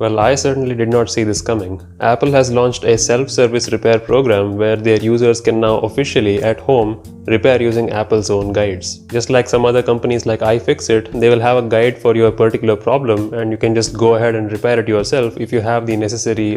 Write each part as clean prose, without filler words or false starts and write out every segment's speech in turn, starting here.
Well, I certainly did not see this coming. Apple has launched a self-service repair program where their users can now officially, at home, repair using Apple's own guides. Just like some other companies like iFixit, they will have a guide for your particular problem and you can just go ahead and repair it yourself if you have the necessary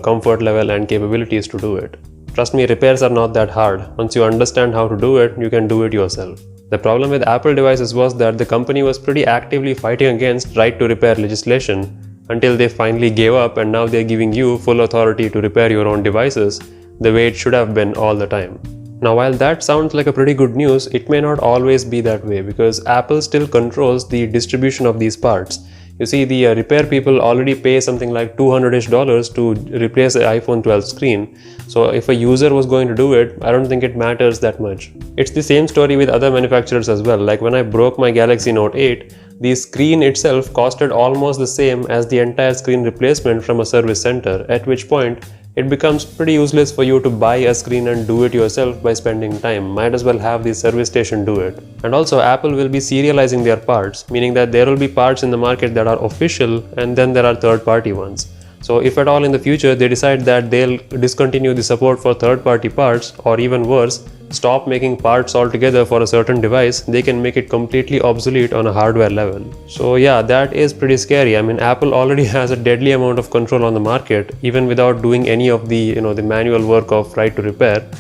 comfort level and capabilities to do it. Trust me, repairs are not that hard. Once you understand how to do it, you can do it yourself. The problem with Apple devices was that the company was pretty actively fighting against right to repair legislation until they finally gave up, and now they're giving you full authority to repair your own devices the way it should have been all the time. Now, while that sounds like a pretty good news, it may not always be that way because Apple still controls the distribution of these parts. You see, the repair people already pay something like $200-ish to replace the iPhone 12 screen. So if a user was going to do it, I don't think it matters that much. It's the same story with other manufacturers as well. Like when I broke my Galaxy Note 8, the screen itself costed almost the same as the entire screen replacement from a service center, at which point it becomes pretty useless for you to buy a screen and do it yourself by spending time. Might as well have the service station do it. And also, Apple will be serializing their parts, meaning that there will be parts in the market that are official and then there are third-party ones. So if at all in the future they decide that they'll discontinue the support for third-party parts, or even worse, stop making parts altogether for a certain device, they can make it completely obsolete on a hardware level. So yeah, that is pretty scary. I mean, Apple already has a deadly amount of control on the market, even without doing any of the the manual work of right to repair.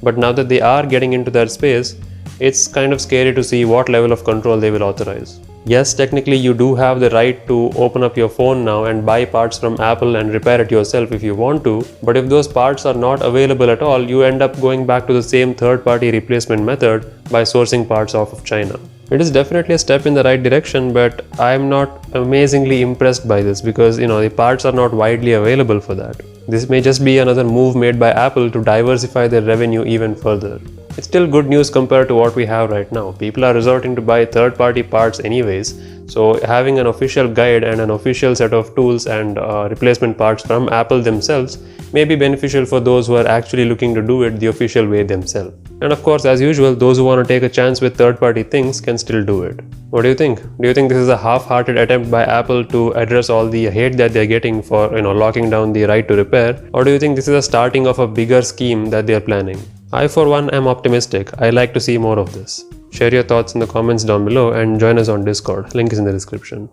But now that they are getting into that space, it's kind of scary to see what level of control they will authorize. Yes, technically you do have the right to open up your phone now and buy parts from Apple and repair it yourself if you want to, but if those parts are not available at all, you end up going back to the same third-party replacement method by sourcing parts off of China. It is definitely a step in the right direction, but I am not amazingly impressed by this because the parts are not widely available for that. This may just be another move made by Apple to diversify their revenue even further. It's still good news compared to what we have right now. People are resorting to buy third-party parts anyways, so having an official guide and an official set of tools and replacement parts from Apple themselves may be beneficial for those who are actually looking to do it the official way themselves. And of course, as usual, those who want to take a chance with third-party things can still do it. What do you think? Do you think this is a half-hearted attempt by Apple to address all the hate that they're getting for locking down the right to repair, or do you think this is a starting of a bigger scheme that they're planning? I for one am optimistic. I like to see more of this. Share your thoughts in the comments down below and join us on Discord. Link is in the description.